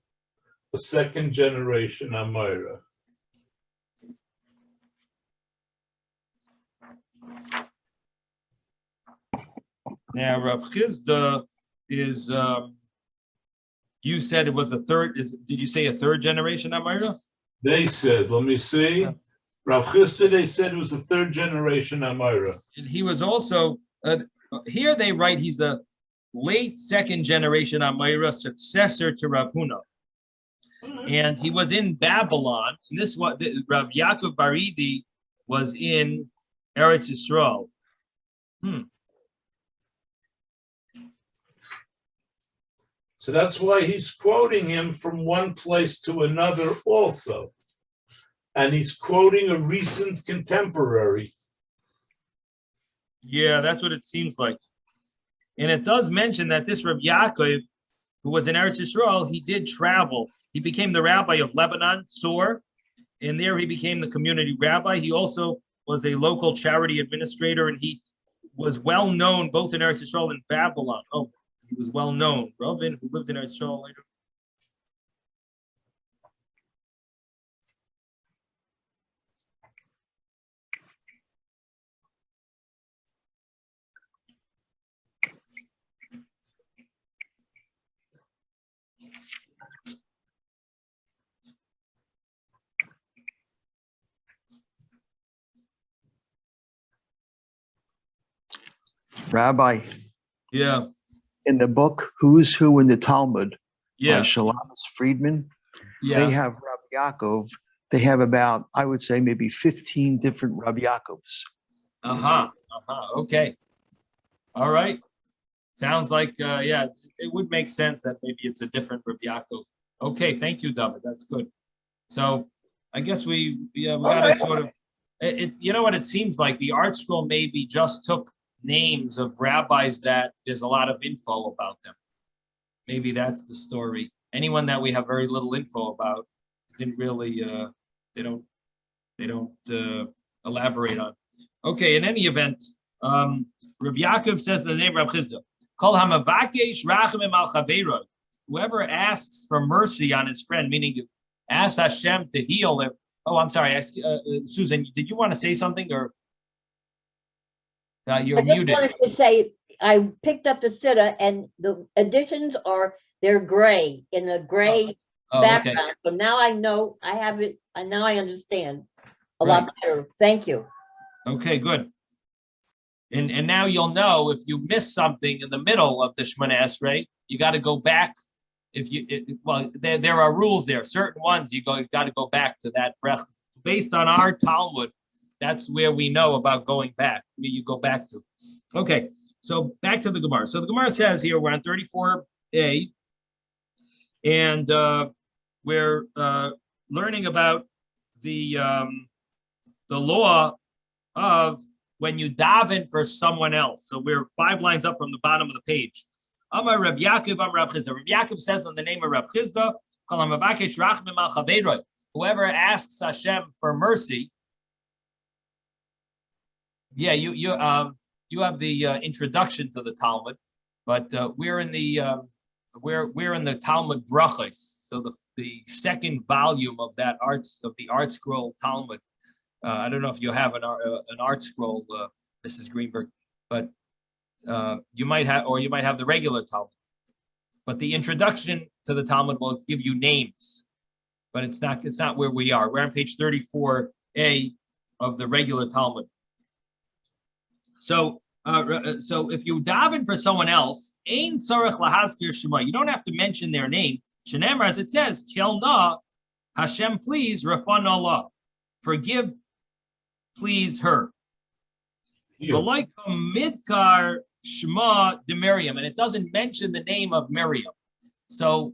a second generation Amira. Now Rav Chisda is you said it was a third, did you say a third generation Amira? They said, let me see. Yeah. Rav Chisda, they said it was a third generation Amira. And he was also, here they write he's a late second generation Amira, successor to Rav Huna. And he was in Babylon. And this was Rav Yaakov Bar Idi was in Eretz Yisrael. So that's why he's quoting him from one place to another also. And he's quoting a recent contemporary. Yeah, that's what it seems like. And it does mention that this Rav Yaakov, who was in Eretz Yisrael, he did travel. He became the rabbi of Lebanon, Sur, and there he became the community rabbi. He also was a local charity administrator, and he was well known both in Eretz Yisrael and Babylon. Oh, he was well known. Ravin, who lived in Eretz Yisrael later. Rabbi, Yeah, in the book Who's Who in the Talmud by yeah, Shalamas Friedman, they yeah. have Rabbi Yaakov. They have about, I would say, maybe 15 different Rabbi Yaakovs. Okay. All right. Sounds like, yeah, it would make sense that maybe it's a different Rabbi Yaakov. Okay, thank you, David. That's good. So I guess we got to sort of, you know what it seems like? The art scroll maybe just took names of rabbis that there's a lot of info about them. Maybe that's the story. Anyone that we have very little info about didn't really, they don't elaborate on. Okay, in any event, Rabbi Yaakov says the name Rabbi Chisda. Kol hamavakesh rachamim al chaveroi. Whoever asks for mercy on his friend, meaning you ask Hashem to heal him. Oh, I'm sorry, Susan, did you want to say something, or you're muted? I just wanted to say, I picked up the sitta, and the additions they're gray, in a gray background. Okay. So now I know I have it, and now I understand a lot better. Thank you. Okay, good. And now you'll know if you miss something in the middle of the Shemona Esrei, you got to go back. There are rules there. Certain ones you got to go back to that brech. Based on our Talmud, that's where we know about going back. You go back to. Okay, so back to the Gemara. So the Gemara says here we're on 34a, and we're learning about the law of when you daven for someone else. So we're 5 lines up from the bottom of the page. Amar Reb Yaakov, Amar Reb Chisda. Reb Yaakov says in the name of Reb Chisda, whoever asks Hashem for mercy. Yeah, you have the introduction to the Talmud, but we're in the Talmud Brochos. So the second volume of that the art scroll Talmud. I don't know if you have an art scroll, Mrs. Greenberg, but you might have the regular Talmud. But the introduction to the Talmud will give you names, but it's not where we are. We're on page 34a of the regular Talmud. So if you daven for someone else, ein tzarech lahaskir shema, you don't have to mention their name. Shenemar, as it says, kel na Hashem, please, rafan Allah, forgive, please her. Like midkar shema de Miriam, and it doesn't mention the name of Miriam. So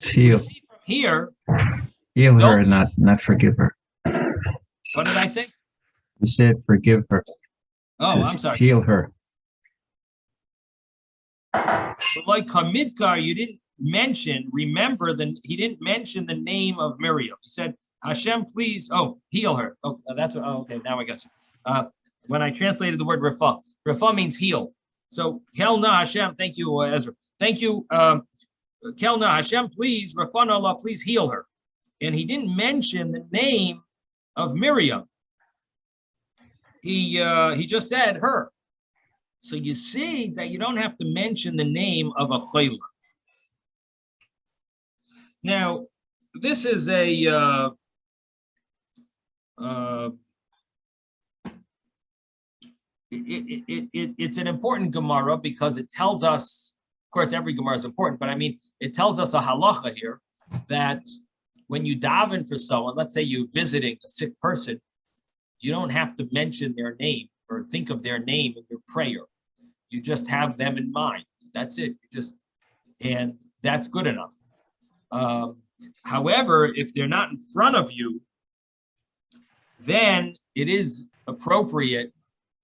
we see from here, heal her, not forgive her. What did I say? You said forgive her. Oh, I'm sorry. Heal her. But like Hamidkar, you didn't mention. Remember, he didn't mention the name of Miriam. He said, "Hashem, please." Oh, heal her. Oh, that's what. Oh, okay. Now I got you. When I translated the word "refa," "refa" means heal. So Kelna Hashem, thank you, Ezra. Thank you, Kelna Hashem, please, Rafan Allah, please heal her. And he didn't mention the name of Miriam. He just said her. So you see that you don't have to mention the name of a chayla. Now, this is it's an important Gemara because it tells us, of course, every Gemara is important, but I mean, it tells us a halacha here that when you daven for someone, let's say you're visiting a sick person, you don't have to mention their name or think of their name in your prayer. You just have them in mind. That's it. And that's good enough. However, if they're not in front of you, then it is appropriate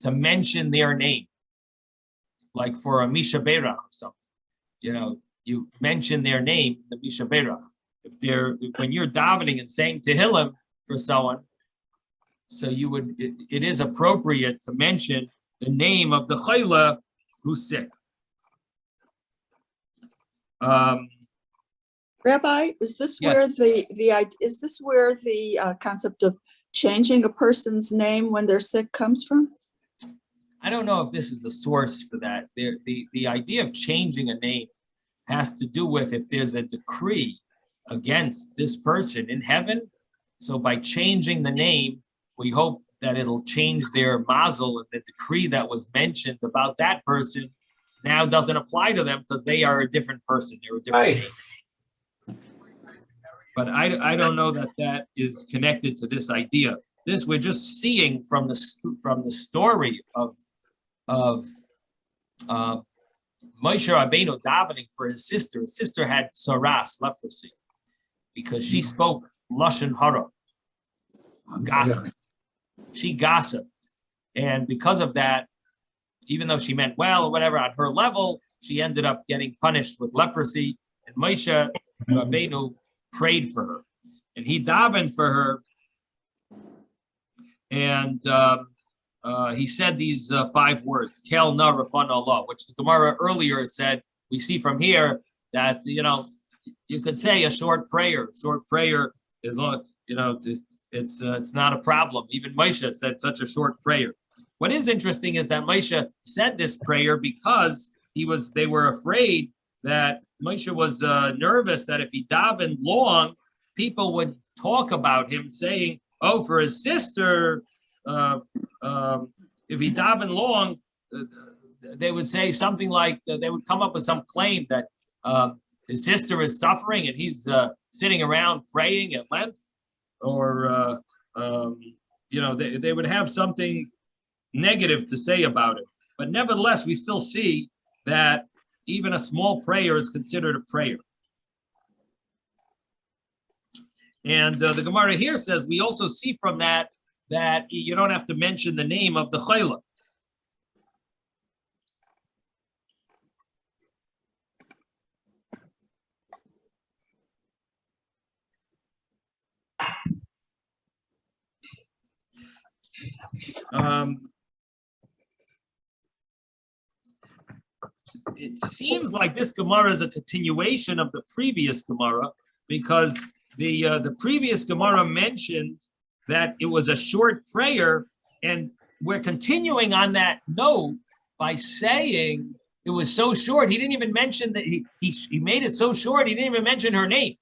to mention their name. Like for a Misha Berach or something, you mention their name, the Misha Berach. When you're davening and saying Tehillim, for someone. So you would, it is appropriate to mention the name of the chayla who's sick. Rabbi, is this Yes. where the concept of changing a person's name when they're sick comes from? I don't know if this is the source for that. The idea of changing a name has to do with if there's a decree against this person in heaven. So by changing the name, we hope that it'll change their mazel, and the decree that was mentioned about that person now doesn't apply to them because they are a different person. They're a different Right. name. But I don't know that that is connected to this idea. This we're just seeing from the story of Moshe Rabbeinu davening for his sister. His sister had saras, leprosy, because she spoke lashon hara, gossip. She gossiped, and because of that, even though she meant well or whatever on her level, she ended up getting punished with leprosy. And Moshe Rabbeinu prayed for her, and he davened for her, and he said these 5 words, Kel na rafan Allah, which the Gemara earlier said, we see from here that, you could say a short prayer. Short prayer is, it's not a problem. Even Moshe said such a short prayer. What is interesting is that Moshe said this prayer because they were afraid that Moshe was nervous that if he davened long, people would talk about him saying, oh, for his sister, if he davened long, they would say something like, they would come up with some claim that his sister is suffering and he's sitting around praying at length, or, they would have something negative to say about it. But nevertheless, we still see that even a small prayer is considered a prayer. And the Gemara here says, we also see from that you don't have to mention the name of the chayla. It seems like this Gemara is a continuation of the previous Gemara, because the previous Gemara mentioned that it was a short prayer, and we're continuing on that note by saying it was so short. He didn't even mention that he made it so short. He didn't even mention her name.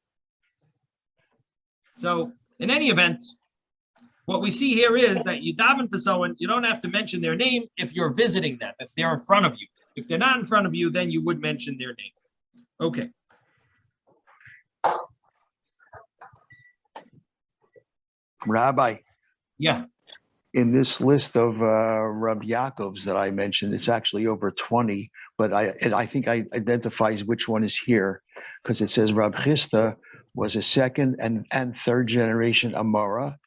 So in any event, what we see here is that you daven for someone, you don't have to mention their name if you're visiting them, if they're in front of you. If they're not in front of you, then you would mention their name. Okay. Rabbi, Yeah. in this list of Rabbi Yaakovs that I mentioned, it's actually over 20, but I think I identifies which one is here, because it says Rab Chisda was a second and third generation Amora,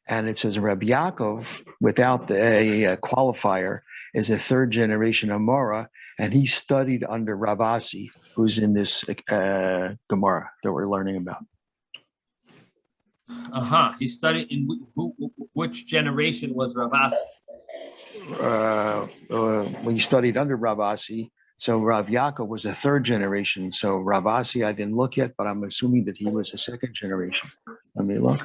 and it says Rab Yaakov, without a qualifier, is a third generation Amora, and he studied under Rav Asi, who's in this Gemara that we're learning about. He studied in which generation was Rav Asi? When he studied under Rav Asi, so Rav Yaakov was a third generation. So Rav Asi, I didn't look yet, but I'm assuming that he was a second generation. Let me look.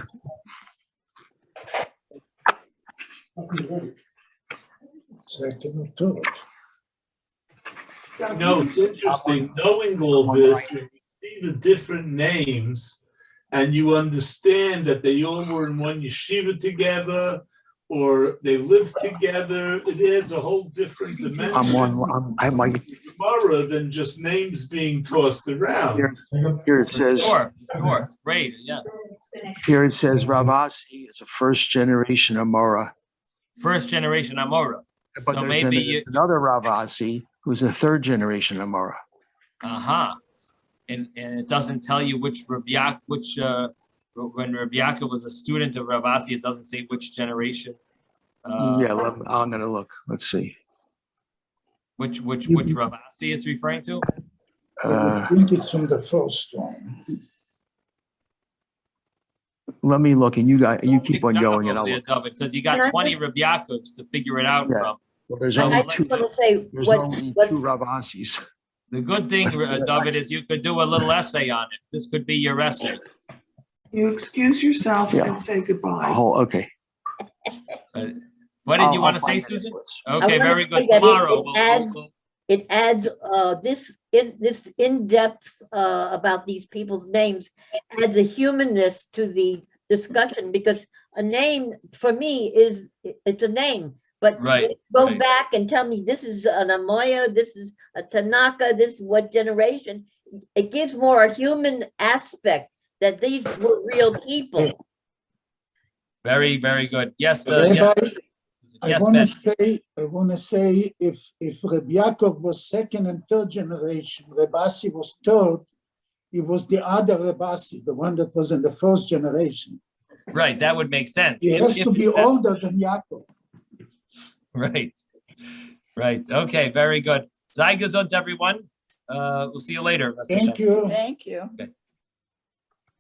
Second or third. It's interesting knowing all this, when you see the different names and you understand that they all were in one yeshiva together or they lived together, it adds a whole different dimension tomorrow than just names being tossed around. Here it says, Sure, it's great, yeah. Here it says Rav Asi is a first generation Amora. First generation Amora. But So there's maybe another Rav Asi who's a third generation Amora. And it doesn't tell you which when Rabbi Yaakov was a student of Rav Asi, it doesn't say which generation. I'm gonna look. Let's see. Which Rav Asi it's referring to? I think it's from the first one. let me look, and you keep on Good job going, and over I'll there, look. David, because you Can I got 20 just- Rabbi Yaakovs to figure it out Yeah. from. Well, there's So only I we'll let just two. want to say There's what, only what, two Rabbasis. The good thing, David, is you could do a little essay on it. This could be your essay. You excuse yourself Yeah. and say goodbye. Oh, okay. What did you want to I'll say, find it Susan? afterwards. Okay, wanna very say good. that Tomorrow, it adds this in-depth about these people's names adds a humanness to the discussion, because a name for me it's a name, but Right, go right. back and tell me this is an Amoya, this is a Tanaka, this is what generation. It gives more a human aspect that these were real people. Very, very good. Yes, Rabbi, I yes, want Ben. to say, if Rabbi Yaakov was second and third generation, Rebasi was third, he was the other Rebasi, the one that was in the first generation. Right, that would make sense. He has to be older than Yaakov. Right, right. Okay, very good. Sei gesund, everyone. We'll see you later. Thank you. Thank you. Okay.